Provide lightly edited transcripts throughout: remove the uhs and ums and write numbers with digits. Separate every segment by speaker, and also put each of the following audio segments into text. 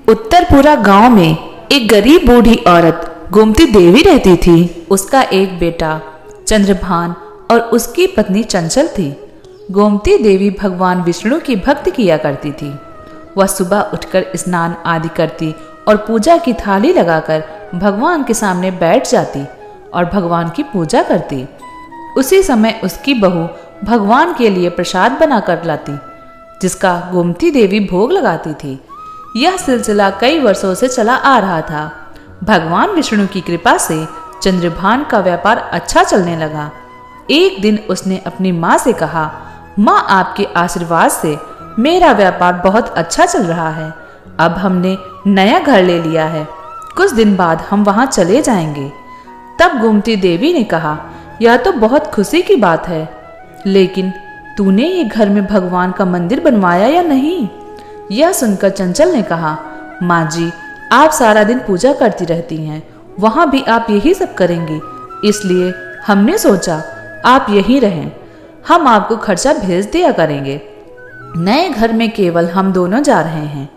Speaker 1: उत्तरपुरा गांव में एक गरीब बूढ़ी औरत गोमती देवी रहती थी। उसका एक बेटा चंद्रभान और उसकी पत्नी चंचल थी। गोमती देवी भगवान विष्णु की भक्ति किया करती थी। वह सुबह उठकर स्नान आदि करती और पूजा की थाली लगाकर भगवान के सामने बैठ जाती और भगवान की पूजा करती। उसी समय उसकी बहू भगवान के लिए प्रसाद बनाकर लाती, जिसका गोमती देवी भोग लगाती थी। यह सिलसिला कई वर्षों से चला आ रहा था। भगवान विष्णु की कृपा से चंद्रभान का व्यापार अच्छा चलने लगा। एक दिन उसने अपनी माँ से कहा, माँ, आपके आशीर्वाद से मेरा व्यापार बहुत अच्छा चल रहा है। अब हमने नया घर ले लिया है, कुछ दिन बाद हम वहाँ चले जाएंगे। तब गोमती देवी ने कहा, यह तो बहुत खुशी की बात है, लेकिन तूने ये घर में भगवान का मंदिर बनवाया या नहीं? यह सुनकर चंचल ने कहा, माँ जी, आप सारा दिन पूजा करती रहती हैं, वहाँ भी आप यही सब करेंगी, इसलिए हमने सोचा आप यहीं रहें, हम आपको खर्चा भेज दिया करेंगे। नए घर में केवल हम दोनों जा रहे हैं।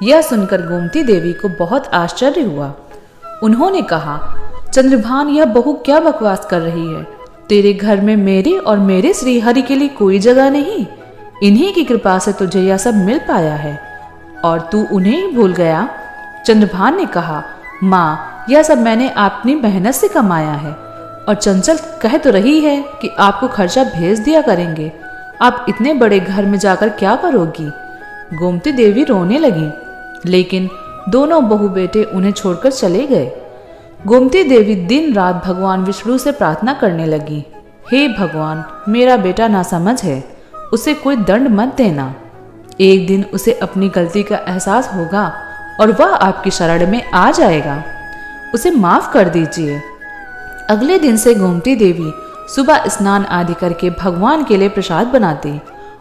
Speaker 1: यह सुनकर गोमती देवी को बहुत आश्चर्य हुआ। उन्होंने कहा, चंद्रभान, यह बहू क्या बकवास कर रही है? तेरे घर में मेरे और मेरे श्री हरि के लिए कोई जगह नहीं। इन्हीं की कृपा से तुझे यह सब मिल पाया है और तू उन्हें ही भूल गया। चंद्रभान ने कहा, माँ, यह सब मैंने अपनी मेहनत से कमाया है और चंचल कह तो रही है कि आपको खर्चा भेज दिया करेंगे। आप इतने बड़े घर में जाकर क्या करोगी? गोमती देवी रोने लगी, लेकिन दोनों बहू बेटे उन्हें छोड़कर चले गए। गोमती देवी दिन रात भगवान विष्णु से प्रार्थना करने लगी, हे भगवान, मेरा बेटा नासमझ है, उसे कोई दंड मत देना। एक दिन उसे अपनी गलती का एहसास होगा और वह आपकी शरण में आ जाएगा, उसे माफ कर दीजिए। अगले दिन से गोमती देवी सुबह स्नान आदि करके भगवान के लिए प्रसाद बनाती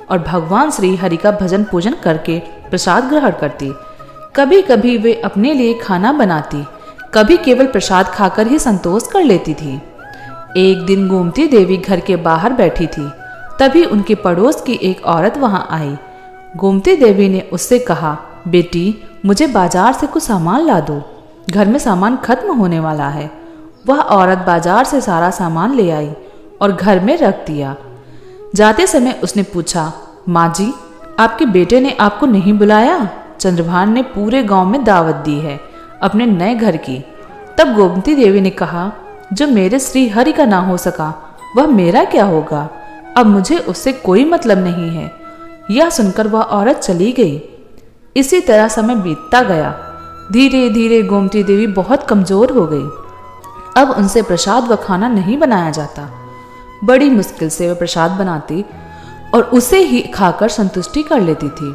Speaker 1: और भगवान श्री हरि का भजन पूजन करके प्रसाद ग्रहण करती। कभी कभी वे अपने लिए खाना बनाती, कभी केवल प्रसाद खाकर ही संतोष कर लेती थी। एक दिन गोमती देवी घर के बाहर बैठी थी, तभी उनके पड़ोस की एक औरत वहां आई। गोमती देवी ने उससे कहा, बेटी, मुझे बाजार से कुछ सामान ला दो, घर में सामान खत्म होने वाला है। वह औरत बाजार से सारा सामान ले आई और घर में रख दिया। जाते समय उसने पूछा, माँ जी, आपके बेटे ने आपको नहीं बुलाया? चंद्रभान ने पूरे गांव में दावत दी है अपने नए घर की। तब गोमती देवी ने कहा, जो मेरे श्री हरि का ना हो सका वह मेरा क्या होगा? अब मुझे उससे कोई मतलब नहीं है। यह सुनकर वह औरत चली गई। इसी तरह समय बीतता गया। धीरे धीरे गोमती देवी बहुत कमजोर हो गई। अब उनसे प्रसाद व खाना नहीं बनाया जाता। बड़ी मुश्किल से वह प्रसाद बनाती और उसे ही खाकर संतुष्टि कर लेती थी।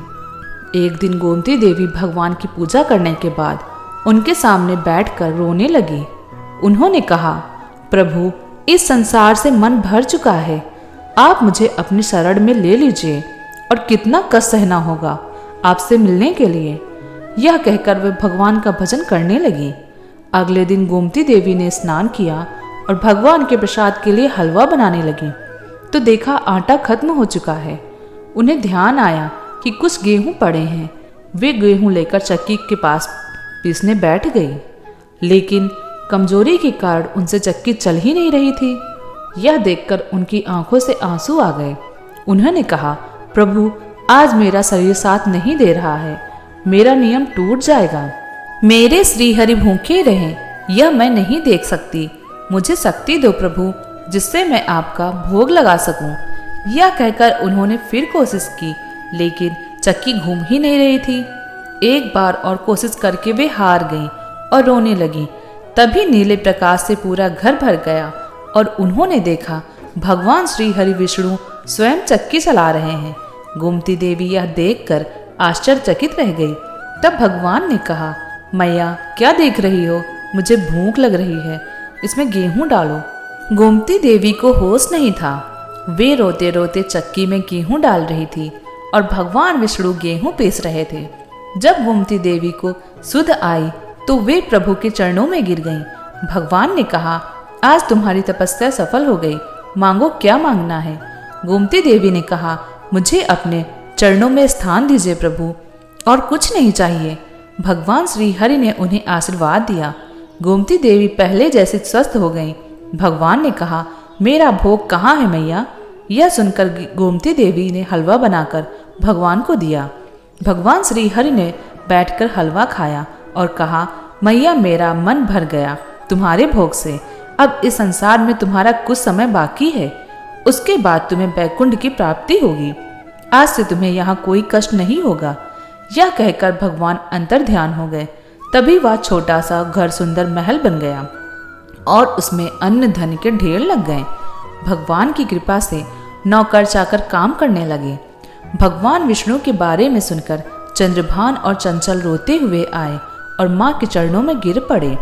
Speaker 1: एक दिन गोमती देवी भगवान की पूजा करने के बाद उनके सामने बैठकर रोने लगी। उन्होंने कहा, प्रभु, इस संसार से मन भर चुका है, आप मुझे अपनी शरण में ले लीजिए और कितना कष्ट सहना होगा आपसे मिलने के लिए। यह कहकर वे भगवान का भजन करने लगी। अगले दिन गोमती देवी ने स्नान किया और भगवान के प्रसाद के लिए हलवा बनाने लगी, तो देखा आटा खत्म हो चुका है। उन्हें ध्यान आया कि कुछ गेहूं पड़े हैं। वे गेहूं लेकर चक्की के पास पीसने बैठ गई, लेकिन कमजोरी के कारण उनसे चक्की चल ही नहीं रही थी। यह देखकर उनकी आंखों से आंसू आ गए। उन्होंने कहा, प्रभु, आज मेरा शरीर साथ नहीं दे रहा है, मेरा नियम टूट जाएगा। मेरे श्री हरि भूखे रहें, यह मैं नहीं देख सकती। मुझे शक्ति दो प्रभु, जिससे मैं आपका भोग लगा सकूं। यह कहकर उन्होंने फिर कोशिश की, लेकिन चक्की घूम ही नहीं रही थी। एक बार और कोशिश करके वे हार गईं और रोने लगी। तभी नीले प्रकाश से पूरा घर भर गया और उन्होंने देखा भगवान श्री हरि विष्णु स्वयं चक्की चला रहे हैं। गोमती देवी यह देखकर आश्चर्यचकित रह गई। तब भगवान ने कहा, मैया, क्या देख रही हो? मुझे भूख लग रही है, इसमें गेहूं डालो। गोमती देवी को होश नहीं था। वे रोते रोते चक्की में गेहूं डाल रही थी और भगवान विष्णु गेहूं पीस रहे थे। जब गोमती देवी को सुध आई तो वे प्रभु के चरणों में गिर गईं। भगवान ने कहा, आज तुम्हारी तपस्या सफल हो गई, मांगो क्या मांगना है। गोमती देवी ने कहा, मुझे अपने चरणों में स्थान दीजिए प्रभु, और कुछ नहीं चाहिए। भगवान श्री हरि ने उन्हें आशीर्वाद दिया। गोमती देवी पहले जैसी स्वस्थ हो गईं। भगवान ने कहा, मेरा भोग कहाँ है मैया? यह सुनकर गोमती देवी ने हलवा बनाकर भगवान को दिया। भगवान श्री हरि ने बैठकर हलवा खाया और कहा, मैया मेरा मन भर गया तुम्हारे भोग से। अब इस संसार में तुम्हारा कुछ समय बाकी है, उसके बाद तुम्हें बैकुंठ की प्राप्ति होगी। आज से तुम्हें यहाँ कोई कष्ट नहीं होगा। यह कहकर भगवान अंतर ध्यान हो गए। तभी वह छोटा सा घर सुंदर महल बन गया और उसमें अन्न धन के ढेर लग गए। भगवान की कृपा से नौकर चाकर काम करने लगे। भगवान विष्णु के बारे में सुनकर चंद्रभान और चंचल रोते हुए आए और माँ के चरणों में गिर पड़े।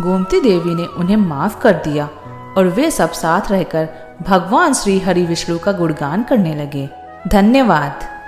Speaker 1: गोमती देवी ने उन्हें माफ कर दिया और वे सब साथ रहकर भगवान श्री हरि विष्णु का गुणगान करने लगे। धन्यवाद।